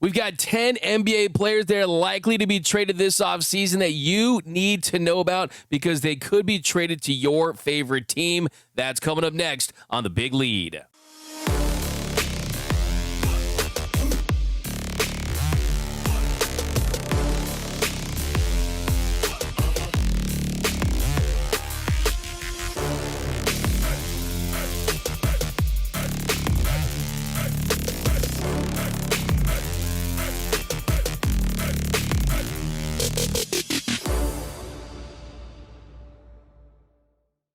We've got 10 NBA players that are likely to be traded this offseason that you need to know about because they could be traded to your favorite team. That's coming up next on The Big Lead.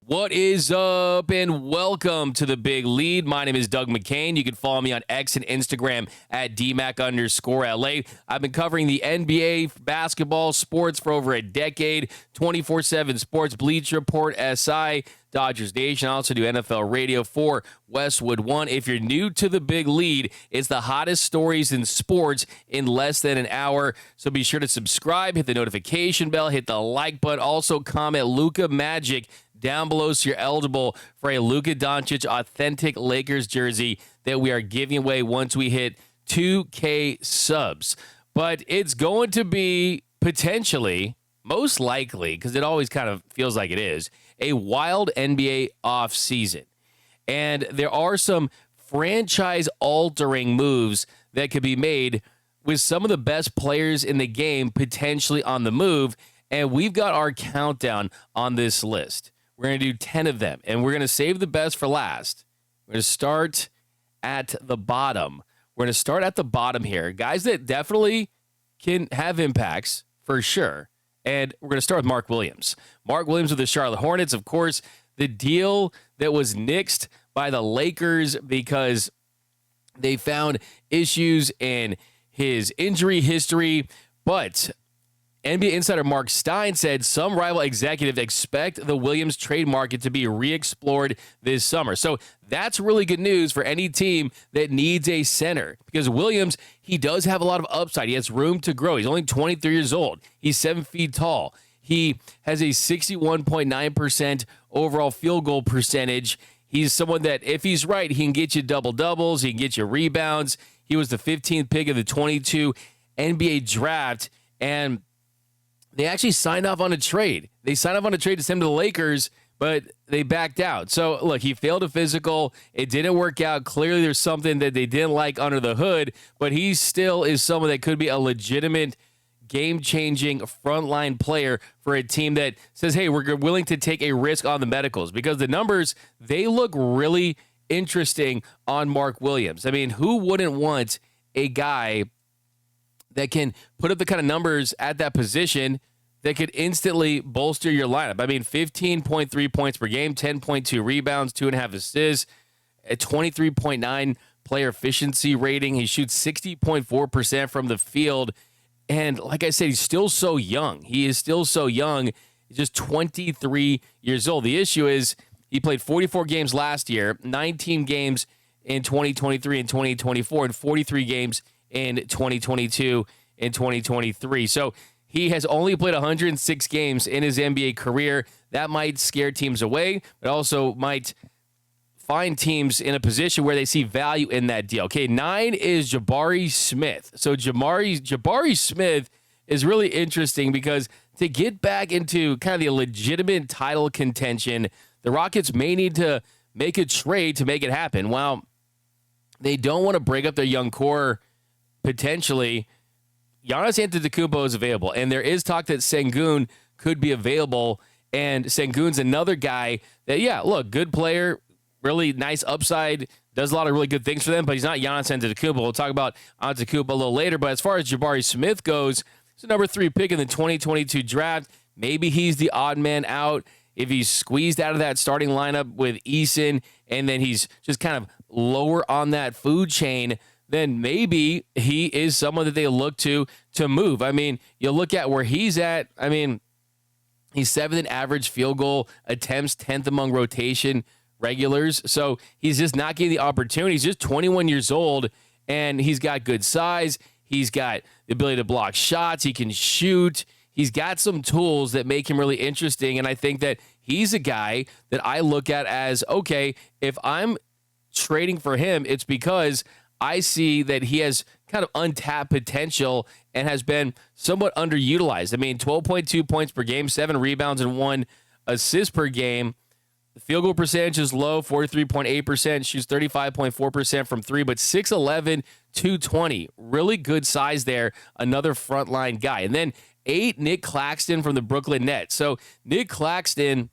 What is up, and welcome to The Big Lead. My name is Doug McKain. You can follow me on X and Instagram at DMac_LA. I've been covering the NBA, basketball, sports for over a decade, 24/7 Sports, Bleacher Report, SI, Dodgers Nation. I also do NFL radio for Westwood One. If you're new to The Big Lead, it's the hottest stories in sports in less than an hour. So be sure to subscribe, hit the notification bell, hit the like button. Also comment Luka Magic down below so you're eligible for a Luka Doncic authentic Lakers jersey that we are giving away once we hit 2K subs. But it's going to be potentially, most likely, because it always kind of feels like it is, a wild NBA offseason. And there are some franchise-altering moves that could be made with some of the best players in the game potentially on the move. And we've got our countdown on this list. We're going to do 10 of them, and we're going to save the best for last. We're going to start at the bottom. We're going to start at the bottom here. Guys that definitely can have impacts, for sure. And we're going to start with Mark Williams. Mark Williams with the Charlotte Hornets. Of course, the deal that was nixed by the Lakers because they found issues in his injury history, but NBA insider Mark Stein said some rival executives expect the Williams trade market to be re-explored this summer. So that's really good news for any team that needs a center because Williams, he does have a lot of upside. He has room to grow. He's only 23 years old. He's 7 feet tall. He has a 61.9% overall field goal percentage. He's someone that, if he's right, he can get you double-doubles. He can get you rebounds. He was the 15th pick of the 22 NBA draft, and they actually signed off on a trade. They signed off on a trade to send him to the Lakers, but they backed out. So, look, he failed a physical. It didn't work out. Clearly, there's something that they didn't like under the hood, but he still is someone that could be a legitimate game-changing frontline player for a team that says, hey, we're willing to take a risk on the medicals because the numbers, they look really interesting on Mark Williams. I mean, who wouldn't want a guy that can put up the kind of numbers at that position that could instantly bolster your lineup? I mean, 15.3 points per game, 10.2 rebounds, 2.5 assists, a 23.9 player efficiency rating. He shoots 60.4% from the field. And like I said, he's still so young. He is still so young. He's just 23 years old. The issue is he played 44 games last year, 19 games in 2023 and 2024, and 43 games in 2022 and 2023. So he has only played 106 games in his NBA career. That might scare teams away, but also might find teams in a position where they see value in that deal. Okay, 9 is Jabari Smith. So Jabari Smith is really interesting because to get back into kind of the legitimate title contention, the Rockets may need to make a trade to make it happen. While they don't want to break up their young core, potentially, Giannis Antetokounmpo is available, and there is talk that Sengun could be available, and Sengun's another guy that, yeah, look, good player, really nice upside, does a lot of really good things for them, but he's not Giannis Antetokounmpo. We'll talk about Antetokounmpo a little later, but as far as Jabari Smith goes, he's the number 3 pick in the 2022 draft. Maybe he's the odd man out if he's squeezed out of that starting lineup with Eason, and then he's just kind of lower on that food chain, then maybe he is someone that they look to move. I mean, you look at where he's at. I mean, he's 7th in average field goal attempts, 10th among rotation regulars. So he's just not getting the opportunity. He's just 21 years old, and he's got good size. He's got the ability to block shots. He can shoot. He's got some tools that make him really interesting, and I think that he's a guy that I look at as, okay, if I'm trading for him, it's because I see that he has kind of untapped potential and has been somewhat underutilized. I mean, 12.2 points per game, 7 rebounds, and 1 assist per game. The field goal percentage is low, 43.8%, shoots 35.4% from 3, but 6'11", 220. Really good size there, another frontline guy. And then 8, Nic Claxton from the Brooklyn Nets. So Nic Claxton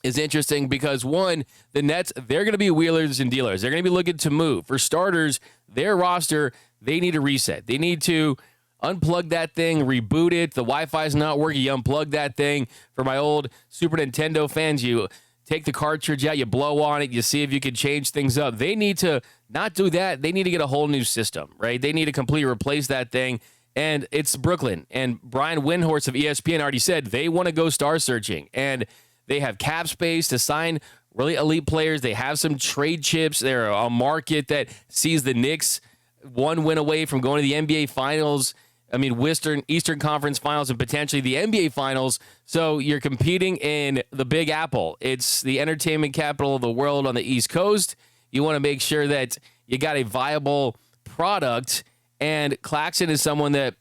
is interesting because, one, the Nets, they're going to be wheelers and dealers. They're going to be looking to move. For starters, their roster, they need a reset. They need to unplug that thing, reboot it. The Wi-Fi is not working. You unplug that thing. For my old Super Nintendo fans, you take the cartridge out, you blow on it, you see if you can change things up. They need to not do that. They need to get a whole new system, right? They need to completely replace that thing. And it's Brooklyn. And Brian Windhorst of ESPN already said they want to go star searching. And they have cap space to sign really elite players. They have some trade chips. They're a market that sees the Knicks one win away from going to the NBA Finals. I mean, Eastern Conference Finals and potentially the NBA Finals. So you're competing in the Big Apple. It's the entertainment capital of the world on the East Coast. You want to make sure that you got a viable product. And Claxton is someone that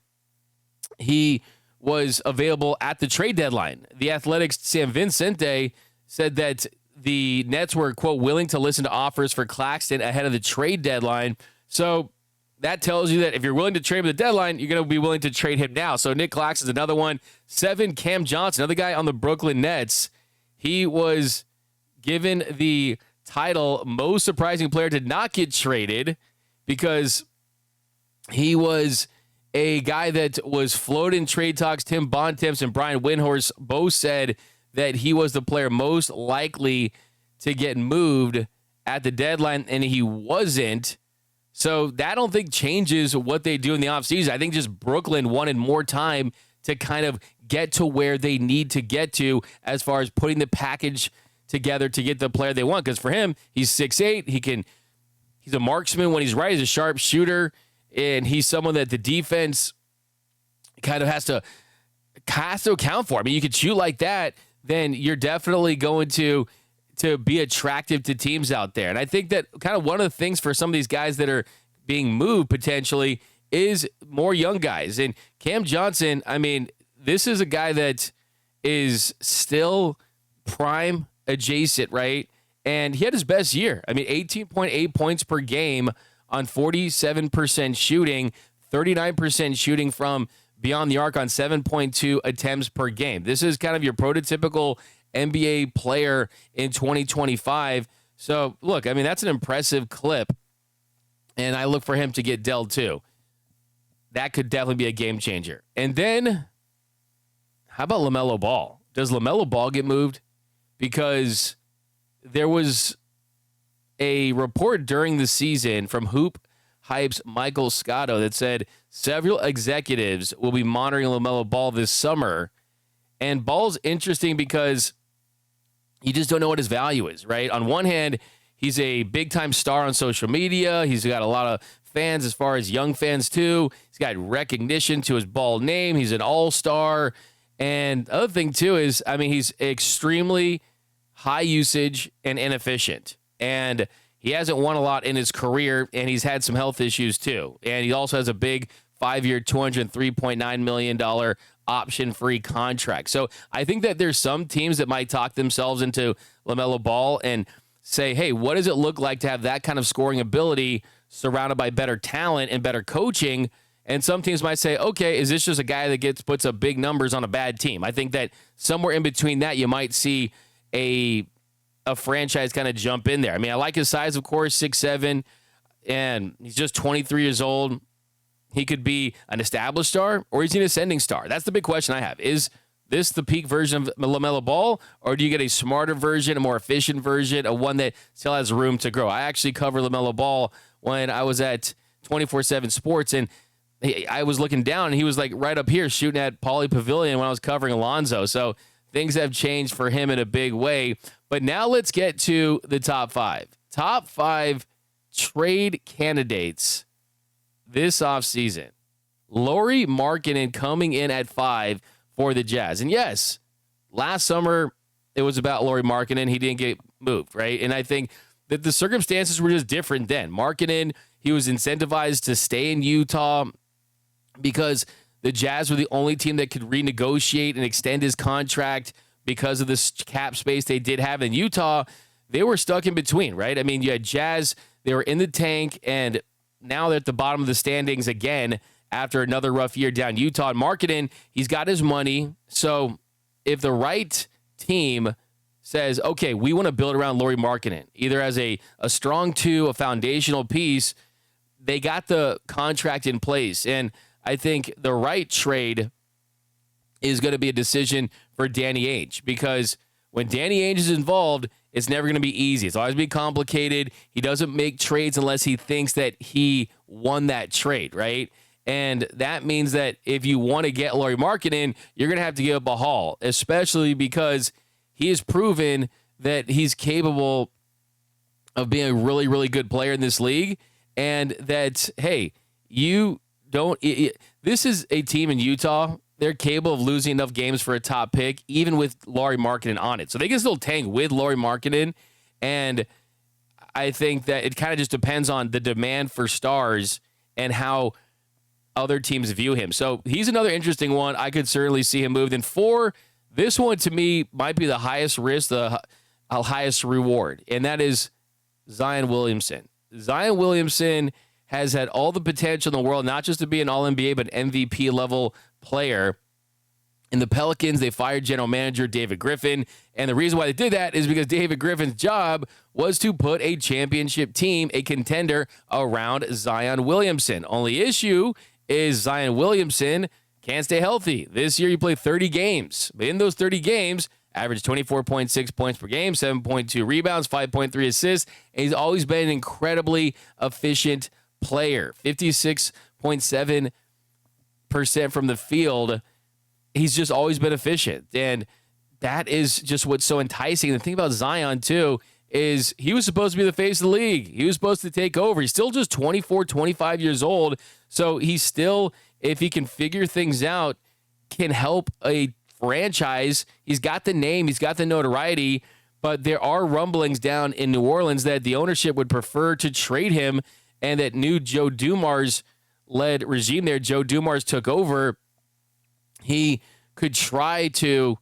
he was available at the trade deadline. The Athletic's Sam Vincente said that the Nets were, quote, willing to listen to offers for Claxton ahead of the trade deadline. So that tells you that if you're willing to trade with the deadline, you're going to be willing to trade him now. So Nic Claxton is another one. 7, Cam Johnson, another guy on the Brooklyn Nets. He was given the title most surprising player to not get traded because he was a guy that was floated in trade talks. Tim Bontemps and Brian Windhorst both said that he was the player most likely to get moved at the deadline, and he wasn't. So that I don't think changes what they do in the offseason. I think just Brooklyn wanted more time to kind of get to where they need to get to as far as putting the package together to get the player they want. Because for him, he's 6'8". He's a marksman when he's right. He's a sharp shooter, and he's someone that the defense kind of has to account for. I mean, you could shoot like that, then you're definitely going to be attractive to teams out there. And I think that kind of one of the things for some of these guys that are being moved potentially is more young guys. And Cam Johnson, I mean, this is a guy that is still prime adjacent, right? And he had his best year. I mean, 18.8 points per game on 47% shooting, 39% shooting from beyond the arc on 7.2 attempts per game. This is kind of your prototypical NBA player in 2025. So, look, I mean, that's an impressive clip, and I look for him to get dealt too. That could definitely be a game changer. And then, how about LaMelo Ball? Does LaMelo Ball get moved? Because there was a report during the season from Hoop Hype's Michael Scotto that said several executives will be monitoring LaMelo Ball this summer. And Ball's interesting because you just don't know what his value is, right? On one hand, he's a big-time star on social media. He's got a lot of fans as far as young fans, too. He's got recognition to his Ball name. He's an all-star. And the other thing, too, is, I mean, he's extremely high usage and inefficient. And he hasn't won a lot in his career, and he's had some health issues, too. And he also has a big 5-year, $203.9 million option-free contract. So I think that there's some teams that might talk themselves into LaMelo Ball and say, hey, what does it look like to have that kind of scoring ability surrounded by better talent and better coaching? And some teams might say, okay, is this just a guy that puts up big numbers on a bad team? I think that somewhere in between that, you might see a franchise kind of jump in there. I mean, I like his size, of course, 6'7", and he's just 23 years old. He could be an established star, or is he an ascending star? That's the big question I have. Is this the peak version of LaMelo Ball, or do you get a smarter version, a more efficient version, a one that still has room to grow? I actually covered LaMelo Ball when I was at 24/7 Sports, and I was looking down, and he was like right up here shooting at Pauley Pavilion when I was covering Alonzo. So things have changed for him in a big way. But now let's get to the top 5. Top 5 trade candidates this offseason. Lauri Markkanen coming in at 5 for the Jazz. And yes, last summer it was about Lauri Markkanen. He didn't get moved, right? And I think that the circumstances were just different then. Markkanen, he was incentivized to stay in Utah because the Jazz were the only team that could renegotiate and extend his contract because of this cap space they did have in Utah. They were stuck in between, right? I mean, you had Jazz, they were in the tank, and now they're at the bottom of the standings again after another rough year down Utah. And Markkanen, he's got his money. So if the right team says, okay, we want to build around Lauri Markkanen, either as a strong two, a foundational piece, they got the contract in place. And I think the right trade is going to be a decision for Danny Ainge, because when Danny Ainge is involved, it's never going to be easy. It's always be complicated. He doesn't make trades unless he thinks that he won that trade, right? And that means that if you want to get Lauri Markkanen, you're going to have to give up a haul, especially because he has proven that he's capable of being a really, really good player in this league, and that, hey, you don't this is a team in Utah. They're capable of losing enough games for a top pick, even with Lauri Markkanen on it. So they can still tank with Lauri Markkanen, and I think that it kind of just depends on the demand for stars and how other teams view him. So he's another interesting one. I could certainly see him moved. And 4, this one to me might be the highest risk, the highest reward, and that is Zion Williamson. Zion Williamson has had all the potential in the world, not just to be an All-NBA, but MVP level player. In the Pelicans, they fired general manager David Griffin, and the reason why they did that is because David Griffin's job was to put a championship team, a contender, around Zion Williamson. Only issue is Zion Williamson can't stay healthy. This year, he played 30 games. But in those 30 games, averaged 24.6 points per game, 7.2 rebounds, 5.3 assists, and he's always been an incredibly efficient player. 56.7% from the field. He's just always been efficient. And that is just what's so enticing. The thing about Zion, too, is he was supposed to be the face of the league. He was supposed to take over. He's still just 24, 25 years old. So he's still, if he can figure things out, can help a franchise. He's got the name. He's got the notoriety. But there are rumblings down in New Orleans that the ownership would prefer to trade him, and that new Joe Dumars-led regime there, Joe Dumars took over. He could try to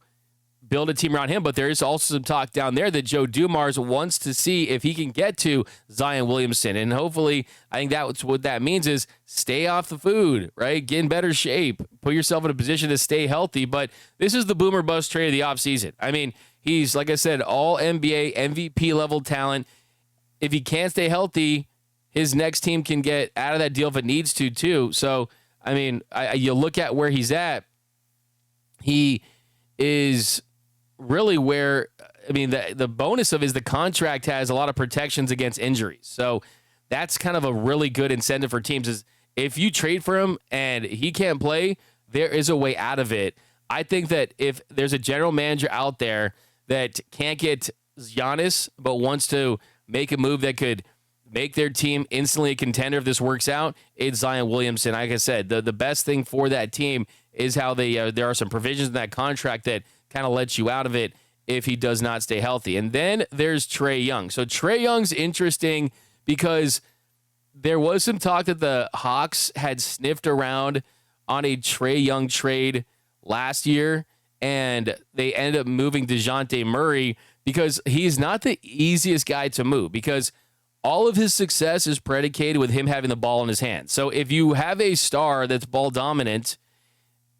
build a team around him, but there is also some talk down there that Joe Dumars wants to see if he can get to Zion Williamson. And hopefully, I think that's what that means is stay off the food, right? Get in better shape. Put yourself in a position to stay healthy. But this is the boomer bust trade of the offseason. I mean, he's, like I said, all NBA, MVP level talent. If he can't stay healthy, his next team can get out of that deal if it needs to, too. So, I mean, you look at where he's at, he is really where, I mean, the bonus of is the contract has a lot of protections against injuries. So that's kind of a really good incentive for teams is if you trade for him and he can't play, there is a way out of it. I think that if there's a general manager out there that can't get Giannis but wants to make a move that could make their team instantly a contender if this works out, it's Zion Williamson. Like I said, the best thing for that team is how they there are some provisions in that contract that kind of lets you out of it if he does not stay healthy. And then there's Trae Young. So Trae Young's interesting because there was some talk that the Hawks had sniffed around on a Trae Young trade last year, and they ended up moving DeJounte Murray because he's not the easiest guy to move because all of his success is predicated with him having the ball in his hands. So if you have a star that's ball dominant,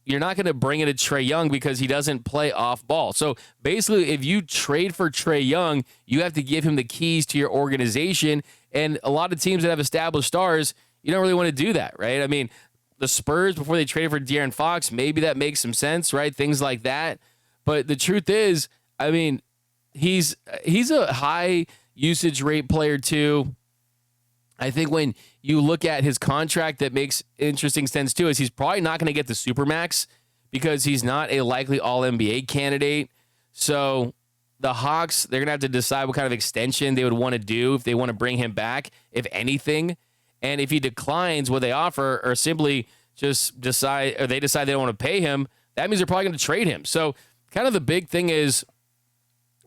you're not going to bring it to Trae Young because he doesn't play off ball. So basically, if you trade for Trae Young, you have to give him the keys to your organization. And a lot of teams that have established stars, you don't really want to do that, right? I mean, the Spurs, before they traded for De'Aaron Fox, maybe that makes some sense, right? Things like that. But the truth is, I mean, he's a high usage rate player too. I think when you look at his contract, that makes interesting sense too, is he's probably not going to get the Supermax because he's not a likely All-NBA candidate. So the Hawks, they're going to have to decide what kind of extension they would want to do if they want to bring him back, if anything. And if he declines what they offer or simply just decide they don't want to pay him, that means they're probably going to trade him. So kind of the big thing is,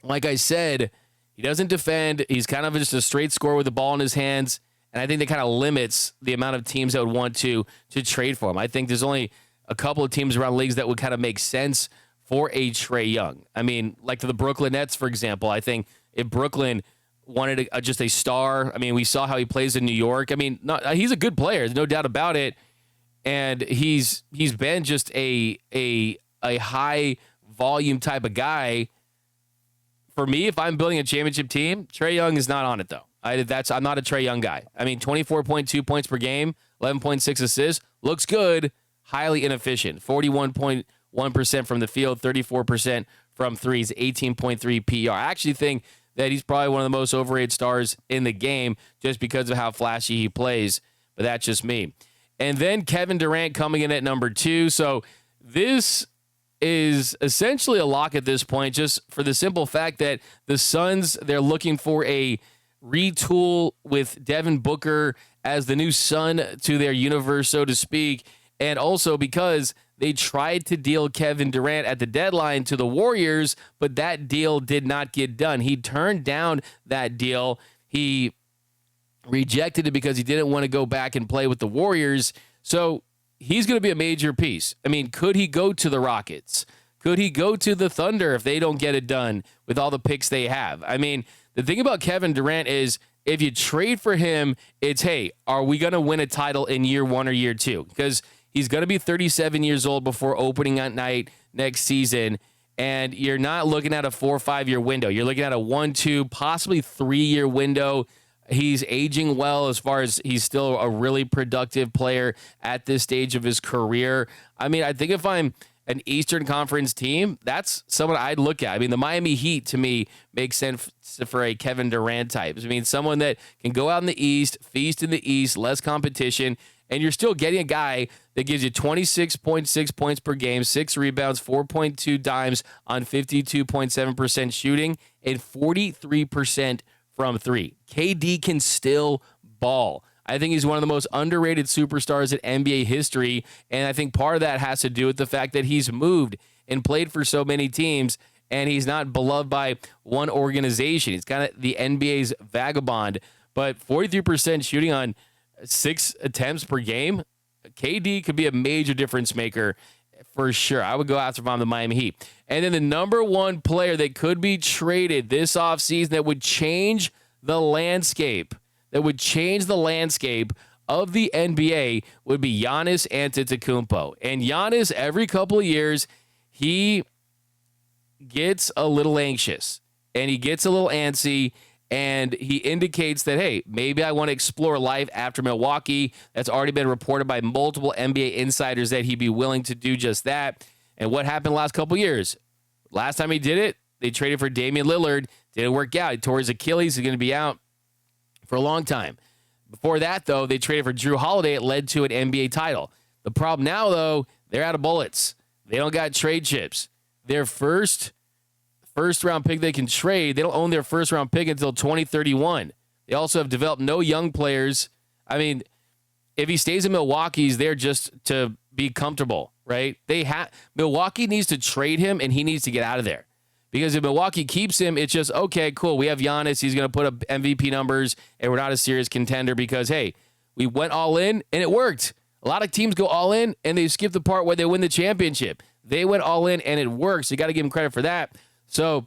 like I said, he doesn't defend. He's kind of just a straight scorer with the ball in his hands. And I think that kind of limits the amount of teams that would want to trade for him. I think there's only a couple of teams around leagues that would kind of make sense for a Trae Young. I mean, like the Brooklyn Nets, for example. I think if Brooklyn wanted just a star, I mean, we saw how he plays in New York. I mean, he's a good player, there's no doubt about it. And he's been just a high volume type of guy. For me, if I'm building a championship team, Trae Young is not on it, though. I'm not a Trae Young guy. I mean, 24.2 points per game, 11.6 assists, looks good, highly inefficient. 41.1% from the field, 34% from threes, 18.3 PR. I actually think that he's probably one of the most overrated stars in the game just because of how flashy he plays, but that's just me. And then Kevin Durant coming in at number 2. So this is essentially a lock at this point, just for the simple fact that the Suns, they're looking for a retool with Devin Booker as the new son to their universe, so to speak. And also because they tried to deal Kevin Durant at the deadline to the Warriors, but that deal did not get done. He turned down that deal. He rejected it because he didn't want to go back and play with the Warriors. So he's going to be a major piece. I mean, could he go to the Rockets? Could he go to the Thunder if they don't get it done with all the picks they have? I mean, the thing about Kevin Durant is if you trade for him, it's, hey, are we going to win a title in year 1 or year 2? Because he's going to be 37 years old before opening night next season, and you're not looking at a 4 or 5 year window. You're looking at a 1, 2, possibly 3 year window. He's aging well as far as he's still a really productive player at this stage of his career. I mean, I think if I'm an Eastern Conference team, that's someone I'd look at. I mean, the Miami Heat, to me, makes sense for a Kevin Durant type. I mean, someone that can go out in the East, feast in the East, less competition, and you're still getting a guy that gives you 26.6 points per game, 6 rebounds, 4.2 dimes on 52.7% shooting, and 43% from 3. KD can still ball. I think he's one of the most underrated superstars in NBA history, and I think part of that has to do with the fact that he's moved and played for so many teams, and he's not beloved by one organization. He's kind of the NBA's vagabond, but 43% shooting on 6 attempts per game, KD could be a major difference maker for sure. I would go after him on the Miami Heat. And then the number 1 player that could be traded this offseason that would change the landscape, of the NBA would be Giannis Antetokounmpo. And Giannis, every couple of years, he gets a little anxious and he gets a little antsy, and he indicates that, hey, maybe I want to explore life after Milwaukee. That's already been reported by multiple NBA insiders that he'd be willing to do just that. And what happened the last couple of years? Last time he did it, they traded for Damian Lillard. Didn't work out. He tore his Achilles. He's going to be out for a long time. Before that, though, they traded for Drew Holiday. It led to an NBA title. The problem now, though, they're out of bullets. They don't got trade chips. Their first round pick they can trade, they don't own their first round pick until 2031. They also have developed no young players. I mean, if he stays in Milwaukee, he's there just to be comfortable, right? Milwaukee needs to trade him, and he needs to get out of there. Because if Milwaukee keeps him, it's just, okay, cool, we have Giannis. He's going to put up MVP numbers, and we're not a serious contender because, hey, we went all in, and it worked. A lot of teams go all in, and they skip the part where they win the championship. They went all in, and it works. You got to give them credit for that. So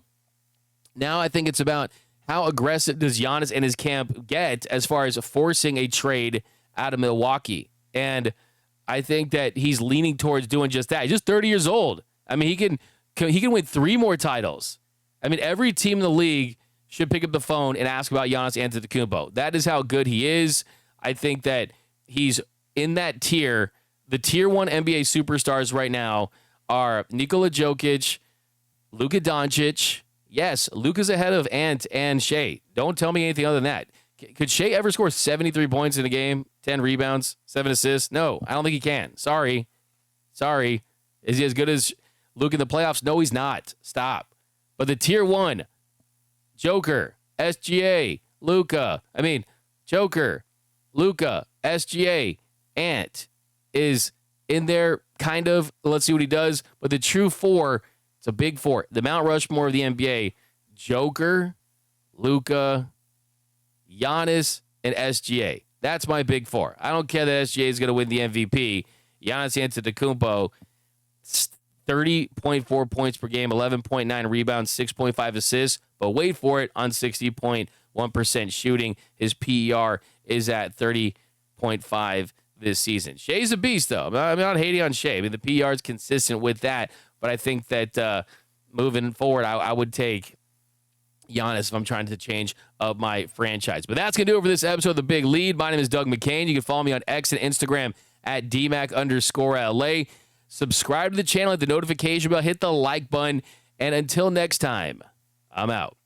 now I think it's about how aggressive does Giannis and his camp get as far as forcing a trade out of Milwaukee. And I think that he's leaning towards doing just that. He's just 30 years old. I mean, he can win 3 more titles. I mean, every team in the league should pick up the phone and ask about Giannis Antetokounmpo. That is how good he is. I think that he's in that tier. The tier 1 NBA superstars right now are Nikola Jokic, Luka Doncic. Yes, Luka's ahead of Ant and Shea. Don't tell me anything other than that. Could Shea ever score 73 points in a game, 10 rebounds, 7 assists? No, I don't think he can. Sorry. Is he as good as Luka in the playoffs? No, he's not. Stop. But the tier 1, Joker, SGA, Luka. Joker, Luka, SGA, Ant is in there kind of. Let's see what he does. But the true 4, it's a big 4. The Mount Rushmore of the NBA, Joker, Luka, Giannis, and SGA. That's my big four. I don't care that SGA is going to win the MVP. Giannis Antetokounmpo, 30.4 points per game, 11.9 rebounds, 6.5 assists. But wait for it, on 60.1% shooting. His PER is at 30.5 this season. Shea's a beast, though. I'm not hating on Shea. I mean, the PER is consistent with that. But I think that moving forward, I would take Giannis if I'm trying to change up my franchise. But that's going to do it for this episode of The Big Lead. My name is Doug McKain. You can follow me on X and Instagram at DMAC_LA. Subscribe to the channel, hit the notification bell, hit the like button. And until next time, I'm out.